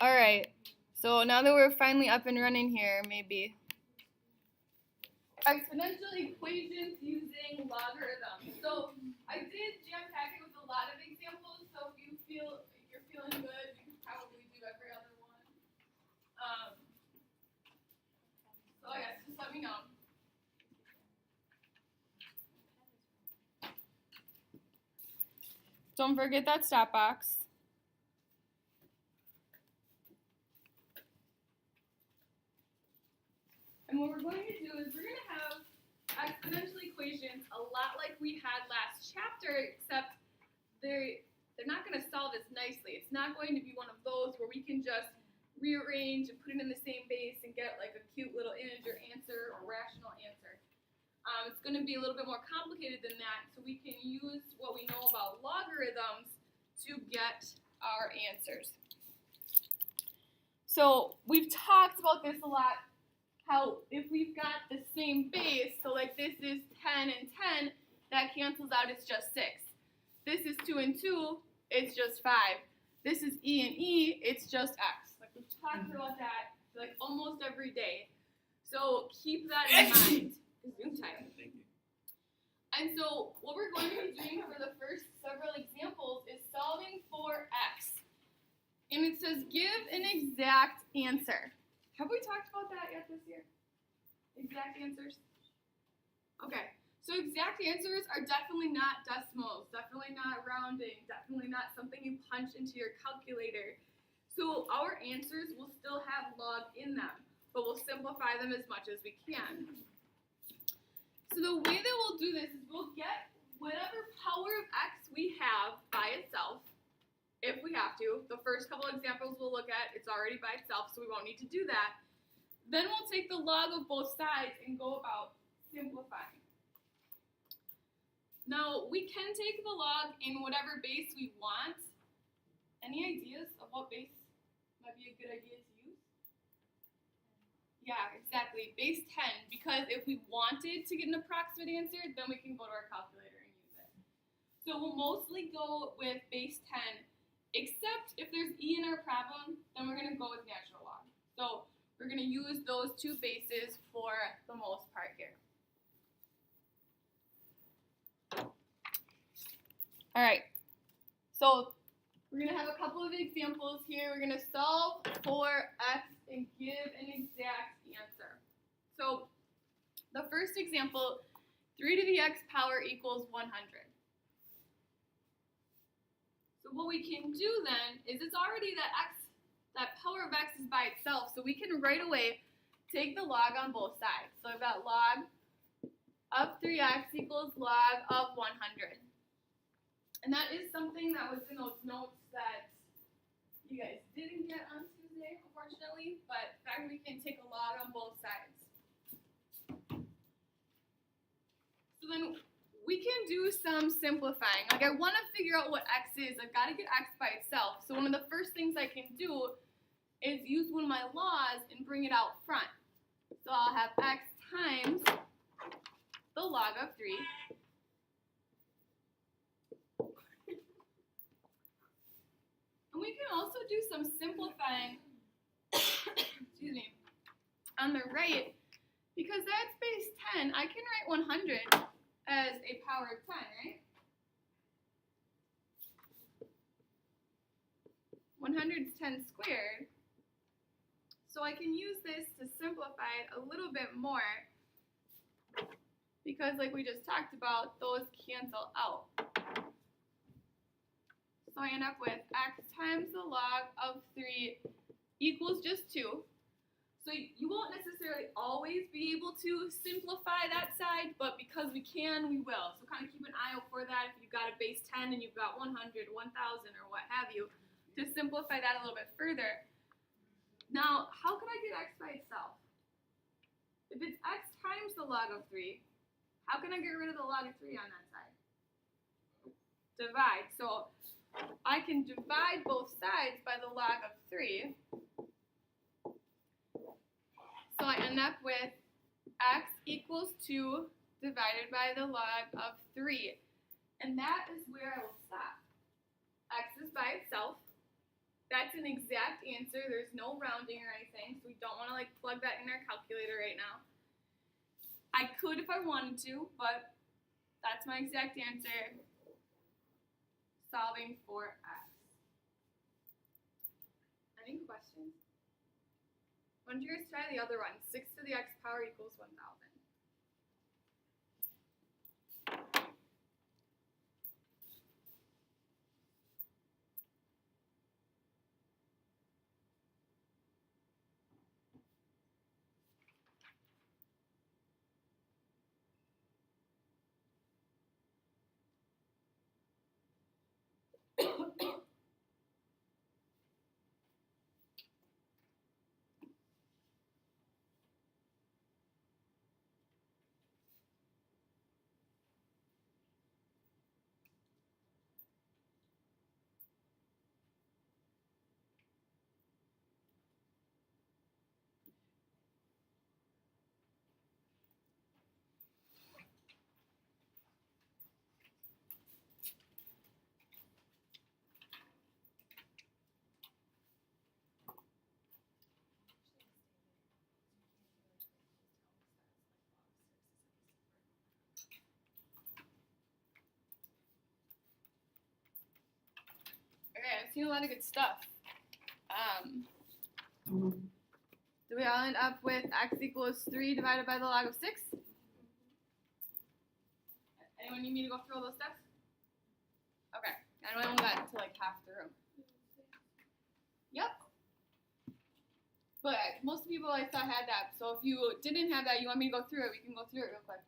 Alright, so now that we're finally up and running here, maybe. Exponential equations using logarithms. So I did jam-pack it with a lot of examples, so if you feel you're feeling good, you can probably do every other one. So I guess just let me know. Don't forget that stop box. And what we're going to do is we're going to have exponential equations a lot like we had last chapter, except they're not going to solve as nicely. It's not going to be one of those where we can just rearrange and put it in the same base and get like a cute little integer answer or rational answer. It's going to be a little bit more complicated than that, so we can use what we know about logarithms to get our answers. So we've talked about this a lot, how if we've got the same base, so like this is 10 and 10, that cancels out, it's just 6. This is 2 and 2, it's just 5. This is E and E, it's just X. Like we've talked about that like almost every day. So keep that in mind. Thank you. And so what we're going to be doing for the first several examples is solving for X. And it says give an exact answer. Have we talked about that yet this year? Exact answers? Okay, so exact answers are definitely not decimals, definitely not rounding, definitely not something you punch into your calculator. So our answers will still have log in them, but we'll simplify them as much as we can. So the way that we'll do this is we'll get whatever power of X we have by itself, if we have to. The first couple examples we'll look at, it's already by itself, so we won't need to do that. Then we'll take the log of both sides and go about simplifying. Now, we can take the log in whatever base we want. Any ideas of what base might be a good idea to use? Yeah, exactly, base 10, because if we wanted to get an approximate answer, then we can go to our calculator and use it. So we'll mostly go with base 10, except if there's E in our problem, then we're going to go with natural log. So we're going to use those two bases for the most part here. All right, so we're going to have a couple of examples here. We're going to solve for X and give an exact answer. So the first example, 3 to the X power equals 100. So what we can do then is it's already that power of X is by itself, so we can right away take the log on both sides. So I've got log of 3x equals log of 100. And that is something that was in those notes that you guys didn't get on Tuesday, unfortunately, but in fact we can take a log on both sides. So then we can do some simplifying. Like I want to figure out what X is. I've got to get X by itself. So one of the first things I can do is use one of my laws and bring it out front. So I'll have X times the log of 3. And we can also do some simplifying excuse me, on the right, because that's base 10. I can write 100 as a power of 10, right? 100 is 10 squared. So I can use this to simplify it a little bit more, because like we just talked about, those cancel out. So I end up with X times the log of 3 equals just 2. So you won't necessarily always be able to simplify that side, but because we can, we will. So kind of keep an eye out for that if you've got a base 10 and you've got 100, 1,000, or what have you, to simplify that a little bit further. Now, how can I get X by itself? If it's X times the log of 3, how can I get rid of the log of 3 on that side? Divide. So I can divide both sides by the log of 3. So I end up with X equals 2 divided by the log of 3. And that is where I will stop. X is by itself. That's an exact answer. There's no rounding or anything, so we don't want to like plug that in our calculator right now. I could if I wanted to, but that's my exact answer. Solving for x. Any questions? Why don't you guys try the other one? 6 to the x power equals 1,000. Okay, I've seen a lot of good stuff. Do we all end up with x equals 3 divided by the log of 6? Anyone need me to go through all those steps? Okay, I only got to like half the room. Yep. But most people I saw had that, so if you didn't have that, you want me to go through it, we can go through it real quick.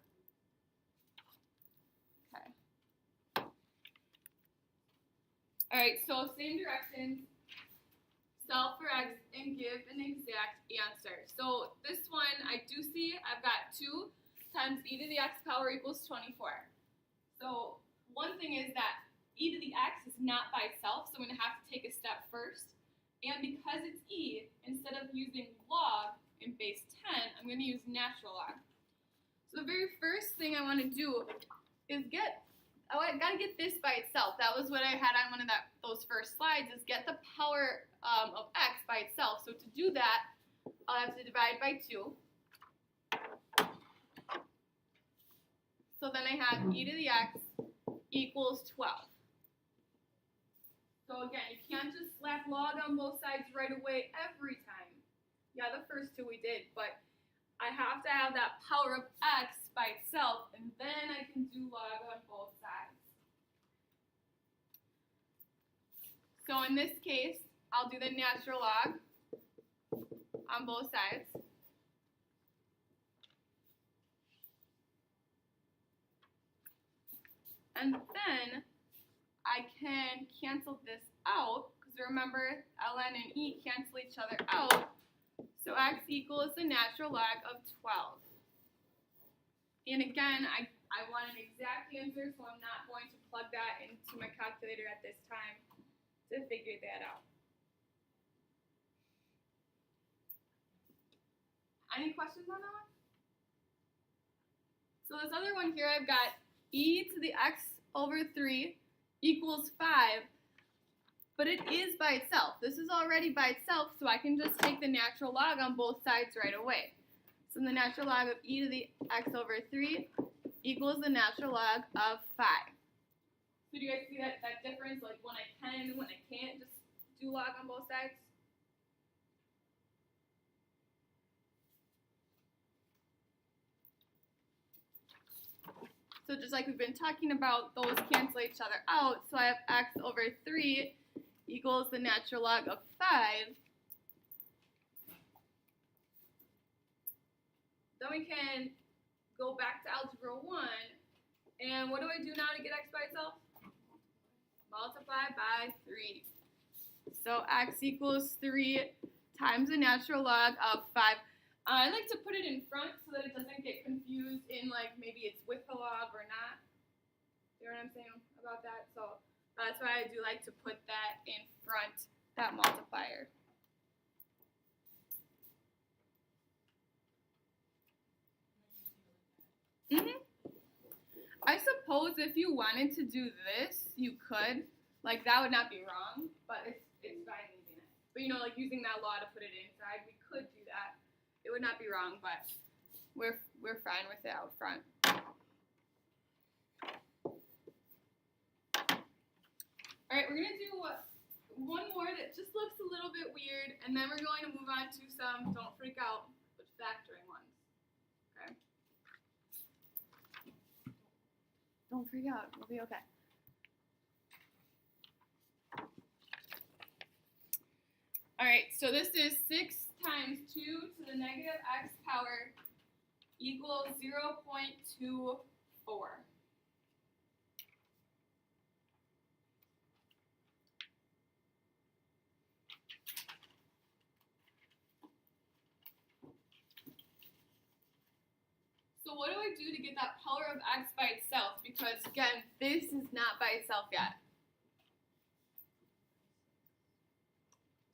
Okay. Alright, so same directions. Solve for x and give an exact answer. So this one, I do see I've got 2 times e to the x power equals 24. So one thing is that e to the x is not by itself, so I'm going to have to take a step first. And because it's e, instead of using log in base 10, I'm going to use natural log. So the very first thing I want to do is I got to get this by itself. That was what I had on one of those first slides, is get the power of x by itself. So to do that, I'll have to divide by 2. So then I have e to the x equals 12. So again, you can't just slap log on both sides right away every time. Yeah, the first 2 we did, but I have to have that power of x by itself, and then I can do log on both sides. So in this case, I'll do the natural log on both sides. And then I can cancel this out, because remember, ln and e cancel each other out. So x equals the natural log of 12. And again, I want an exact answer, so I'm not going to plug that into my calculator at this time to figure that out. Any questions on that one? So this other one here, I've got e to the x over 3 equals 5, but it is by itself. This is already by itself, so I can just take the natural log on both sides right away. So the natural log of e to the x over 3 equals the natural log of 5. So do you guys see that difference, like when I can and when I can't just do log on both sides? So just like we've been talking about, those cancel each other out. So I have x over 3 equals the natural log of 5. Then we can go back to algebra 1. And what do I do now to get x by itself? Multiply by 3. So x equals 3 times the natural log of 5. I like to put it in front so that it doesn't get confused in like maybe it's with the log or not. You know what I'm saying about that? So that's why I do like to put that in front, that multiplier. I suppose if you wanted to do this, you could. Like that would not be wrong, but it's fine easy. But you know, like using that law to put it inside, we could do that. It would not be wrong, but we're fine with it out front. All right, we're gonna do one more that just looks a little bit weird, and then we're going to move on to some, don't freak out, but factoring ones. Okay? Don't freak out, we'll be okay. All right, so this is 6 times 2 to the negative x power equals 0.24. So what do I do to get that power of x by itself? Because again, this is not by itself yet.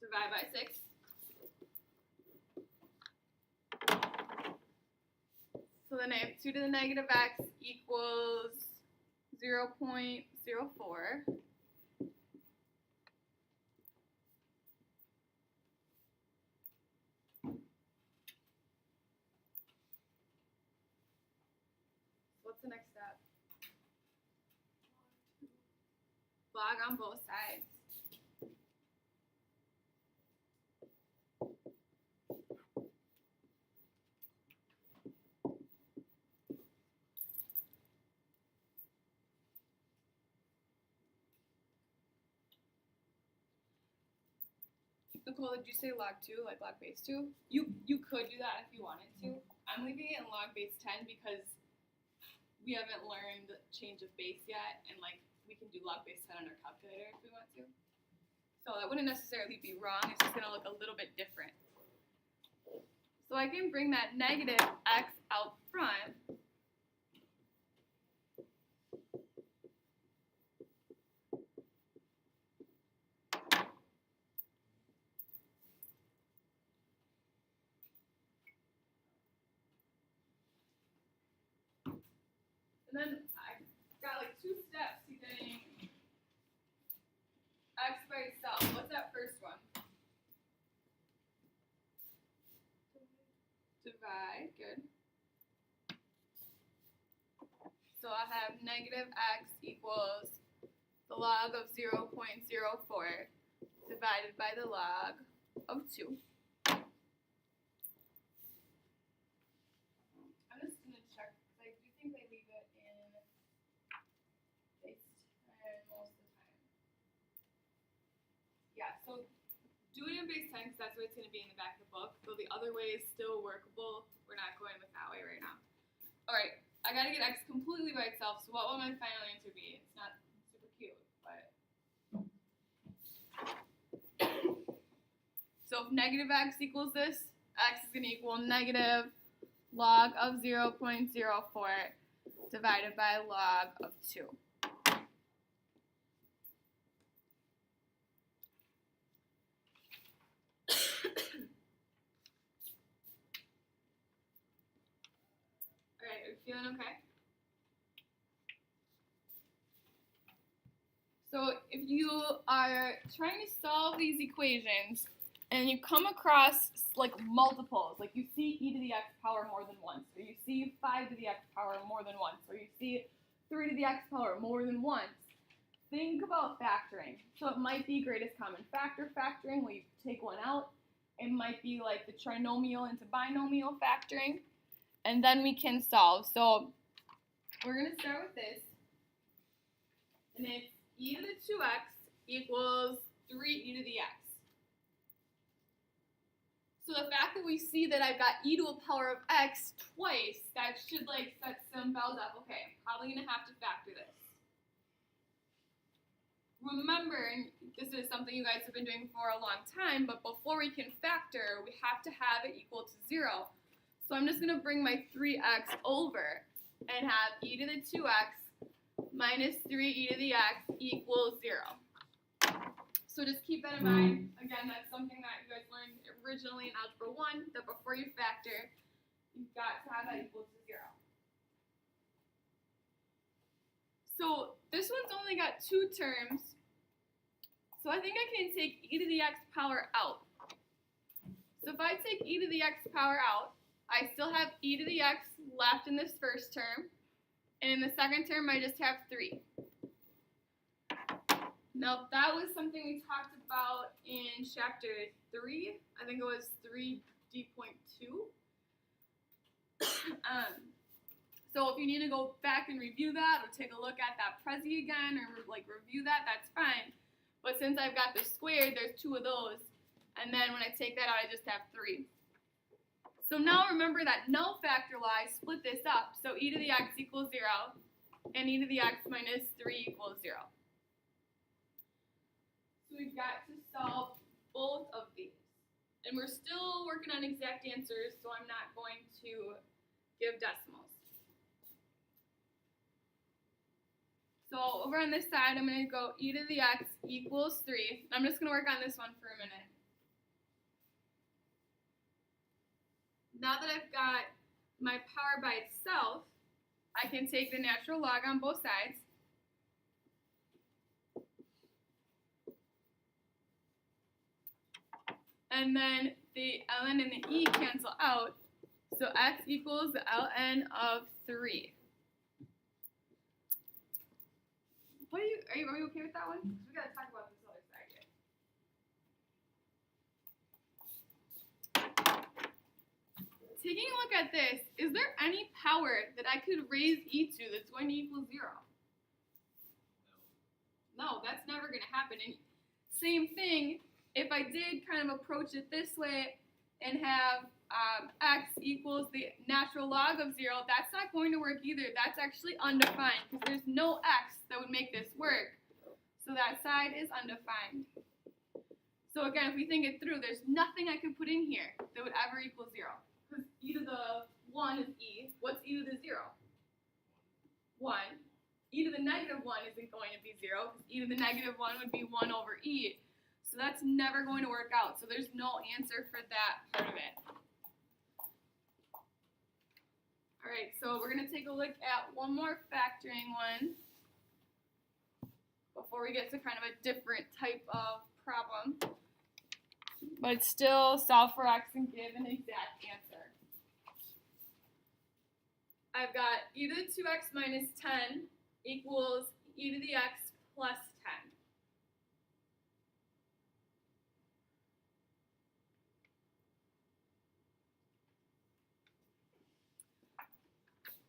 Divide by 6. So then I have 2 to the negative x equals 0.04. What's the next step? Log on both sides. Nicole, did you say log 2, like log base 2? You could do that if you wanted to. I'm leaving it in log base 10 because we haven't learned change of base yet, and like we can do log base 10 on our calculator if we want to. So that wouldn't necessarily be wrong, it's just gonna look a little bit different. So I can bring that negative x out front. And then I got like 2 steps to getting x by itself. What's that first one? Divide, good. So I have negative x equals the log of 0.04 divided by the log of 2. I'm just going to check, because I do think they leave it in base 10 most of the time. Yeah, so do it in base 10 because that's what it's going to be in the back of the book. Though the other way is still workable, we're not going with that way right now. Alright, I got to get x completely by itself, so what will my final answer be? It's not super cute, but... So if negative x equals this, x is going to equal negative log of 0.04 divided by log of 2. Alright, are you feeling okay? So if you are trying to solve these equations and you come across like multiples, like you see e to the x power more than once, or you see 5 to the x power more than once, or you see 3 to the x power more than once, think about factoring. So it might be greatest common factor factoring, where you take one out. It might be like the trinomial into binomial factoring, and then we can solve. So we're going to start with this, and it's e to the 2x equals 3e to the x. So the fact that we see that I've got e to a power of x twice, that should like set some bells up. Okay, I'm probably going to have to factor this. Remember, and this is something you guys have been doing for a long time, but before we can factor, we have to have it equal to 0. So I'm just going to bring my 3x over and have e to the 2x minus 3e to the x equals 0. So just keep that in mind. Again, that's something that you guys learned originally in Algebra 1, that before you factor, you've got to have that equal to 0. So this one's only got 2 terms, So I think I can take e to the x power out. So if I take e to the x power out, I still have e to the x left in this first term. And in the second term, I just have 3. Now, that was something we talked about in chapter 3. I think it was 3D.2. So if you need to go back and review that or take a look at that Prezi again or review that, that's fine. But since I've got the squared, there's 2 of those. And then when I take that out, I just have 3. So now remember that null factor law, I split this up. So e to the x equals 0 and e to the x minus 3 equals 0. So we've got to solve both of these. And we're still working on exact answers, so I'm not going to give decimals. So over on this side, I'm going to go e to the x equals 3. I'm just going to work on this one for a minute. Now that I've got my power by itself, I can take the natural log on both sides. And then the ln and the e cancel out, so x equals the ln of 3. Are you okay with that one? Because we got to talk about this other side yet. Taking a look at this, is there any power that I could raise e to that's going to equal 0? No, that's never going to happen. And same thing, if I did kind of approach it this way and have x equals the natural log of 0, that's not going to work either. That's actually undefined because there's no x that would make this work. So that side is undefined. So again, if we think it through, there's nothing I could put in here that would ever equal 0. Because e to the 1 is e. What's e to the 0? 1. E to the negative 1 isn't going to be 0, because e to the negative 1 would be 1 over e. So that's never going to work out. So there's no answer for that part of it. All right, so we're going to take a look at one more factoring one before we get to kind of a different type of problem. But still solve for x and give an exact answer. I've got e to the 2x minus 10 equals e to the x plus 10.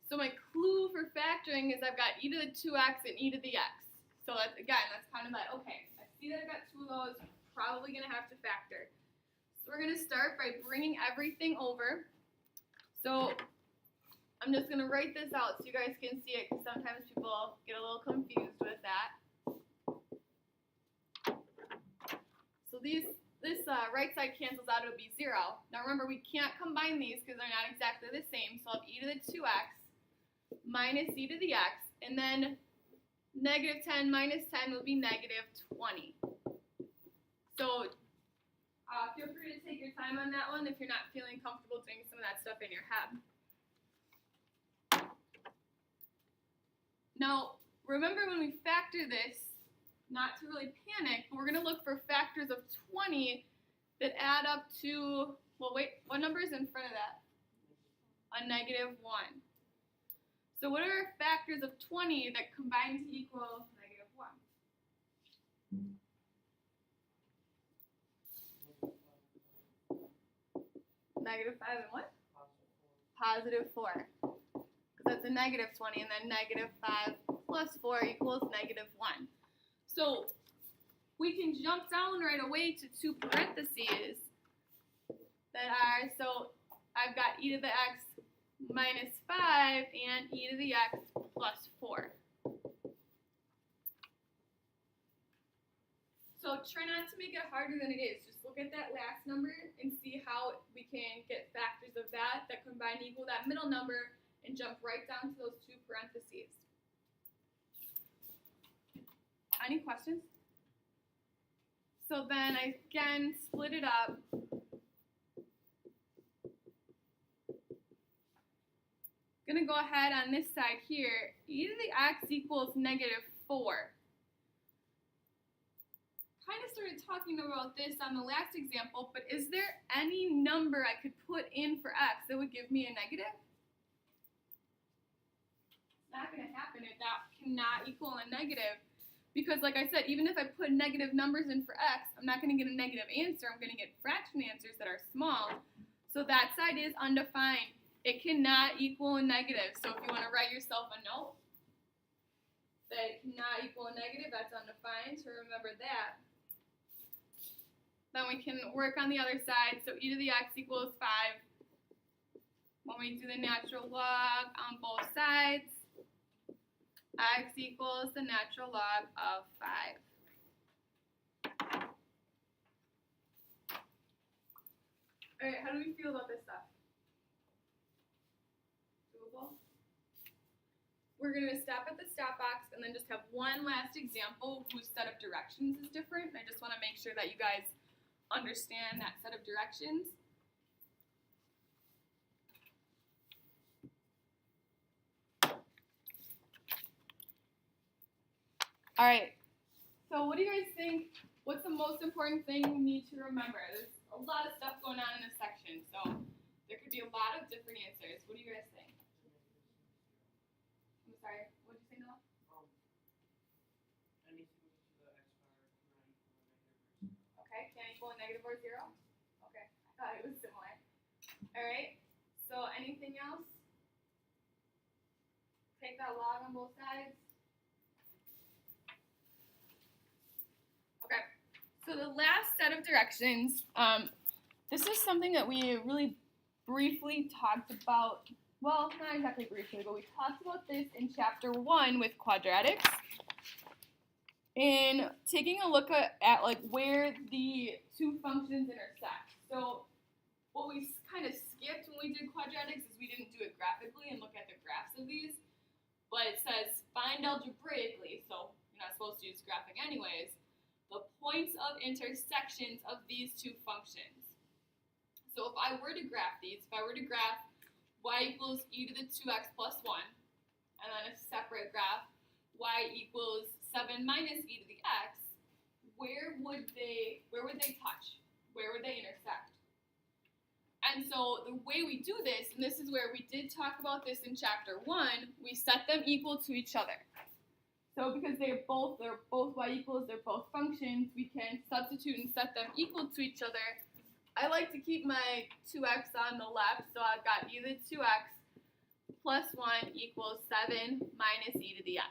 So my clue for factoring is I've got e to the 2x and e to the x. So that's, again, that's kind of like, okay, I see that I've got 2 of those, probably going to have to factor. So we're going to start by bringing everything over. So I'm just going to write this out so you guys can see it, because sometimes people get a little confused with that. So this right side cancels out, it'll be 0. Now remember, we can't combine these because they're not exactly the same. So I'll have e to the 2x minus e to the x, and then negative 10 minus 10 will be negative 20. So feel free to take your time on that one if you're not feeling comfortable doing some of that stuff in your head. Now, remember when we factor this, not to really panic, but we're going to look for factors of 20 that add up to, well, wait, what number is in front of that? A negative 1. So what are factors of 20 that combine to equal negative 1? Negative 5 and what? Positive 4. Because that's a negative 20, and then negative 5 plus 4 equals negative 1. So we can jump down right away to 2 parentheses that are, so I've got e to the x minus 5 and e to the x plus 4. So try not to make it harder than it is. Just look at that last number and see how we can get factors of that combine to equal that middle number and jump right down to those 2 parentheses. Any questions? So then I again split it up. Going to go ahead on this side here. E to the x equals negative 4. Kind of started talking about this on the last example, but is there any number I could put in for x that would give me a negative? It's not going to happen if that cannot equal a negative. Because like I said, even if I put negative numbers in for x, I'm not going to get a negative answer. I'm going to get fraction answers that are small. So that side is undefined. It cannot equal a negative. So if you want to write yourself a note that it cannot equal a negative, that's undefined. So remember that. Then we can work on the other side. So e to the x equals 5. When we do the natural log on both sides, x equals the natural log of 5. All right, how do we feel about this stuff? Doable? We're going to stop at the stop box and then just have one last example whose set of directions is different. I just want to make sure that you guys understand that set of directions. All right, so what do you guys think? What's the most important thing we need to remember? There's a lot of stuff going on in this section, so there could be a lot of different answers. What do you guys think? I'm sorry, what did you say, Noah? Anything to the x power cannot equal a negative or 0. Okay, can't equal a negative or 0? Okay, I thought it was similar. All right, so anything else? Take that log on both sides. Okay, so the last set of directions, this is something that we really briefly talked about. Well, not exactly briefly, but we talked about this in chapter 1 with quadratics. And taking a look at like where the two functions intersect. So what we kind of skipped when we did quadratics is we didn't do it graphically and look at the graphs of these. But it says find algebraically, so you're not supposed to use graphing anyways, the points of intersections of these two functions. So if I were to graph these, if I were to graph y equals e to the 2x plus 1, and then a separate graph, y equals 7 minus e to the x, where would they touch? Where would they intersect? And so the way we do this, and this is where we did talk about this in chapter 1, we set them equal to each other. So because they're both y equals, they're both functions, we can substitute and set them equal to each other. I like to keep my 2x on the left, so I've got e to the 2x plus 1 equals 7 minus e to the x.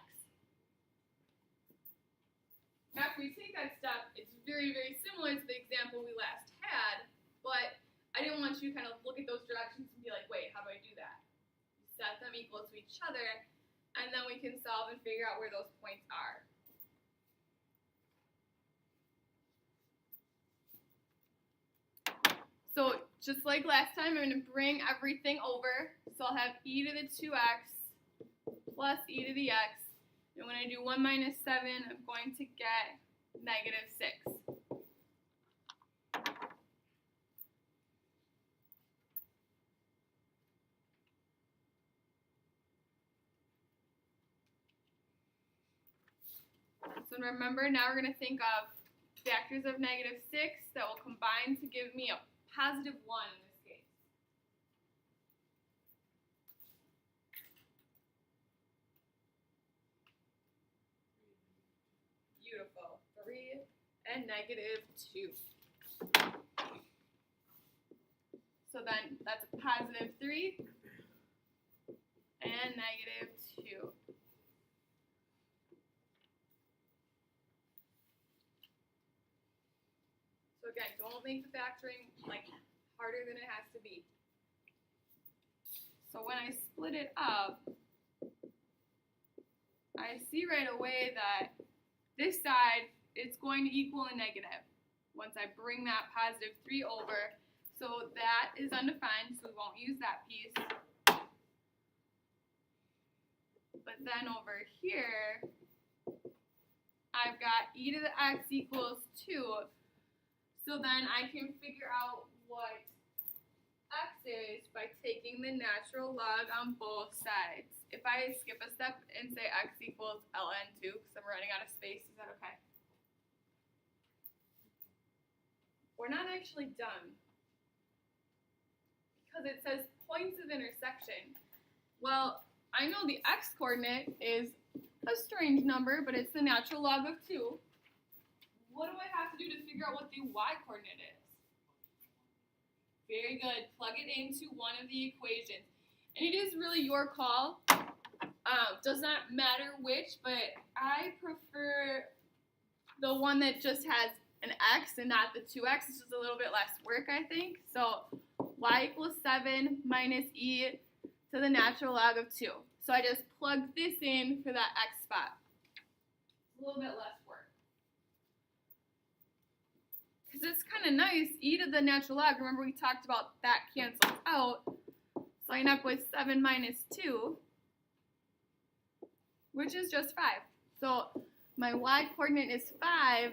Now, if we take that step, it's very, very similar to the example we last had, but I didn't want you to kind of look at those directions and be like, wait, how do I do that? Set them equal to each other, and then we can solve and figure out where those points are. So just like last time, I'm going to bring everything over. So I'll have e to the 2x plus e to the x. And when I do 1 minus 7, I'm going to get negative 6. So remember, now we're going to think of factors of negative 6 that will combine to give me a positive 1 in this case. Beautiful. 3 and negative 2. So then that's a positive 3 and negative 2. So again, don't make the factoring like harder than it has to be. So when I split it up, I see right away that this side is going to equal a negative once I bring that positive 3 over. So that is undefined, so we won't use that piece. But then over here, I've got e to the x equals 2. So then I can figure out what x is by taking the natural log on both sides. If I skip a step and say x equals ln2, because I'm running out of space, is that okay? we're not actually done because it says points of intersection. Well, I know the x-coordinate is a strange number, but it's the natural log of 2. What do I have to do to figure out what the y-coordinate is? Very good. Plug it into one of the equations. And it is really your call. Does not matter which, but I prefer the one that just has an x and not the 2x. It's just a little bit less work, I think. So y equals 7 minus e to the natural log of 2. So I just plug this in for that x spot. A little bit less work. Because it's kind of nice, e to the natural log, remember we talked about that cancels out. So I end up with 7 minus 2, which is just 5. So my y-coordinate is 5,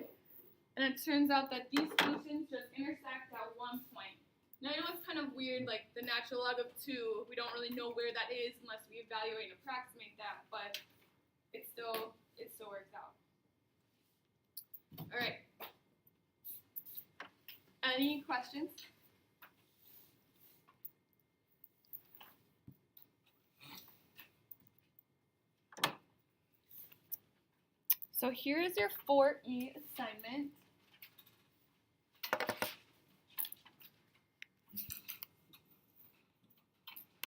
and it turns out that these functions just intersect at one point. Now, I know it's kind of weird, like the natural log of 2, we don't really know where that is unless we evaluate and approximate that, but it still works out. All right. Any questions? So here is your 4E assignment.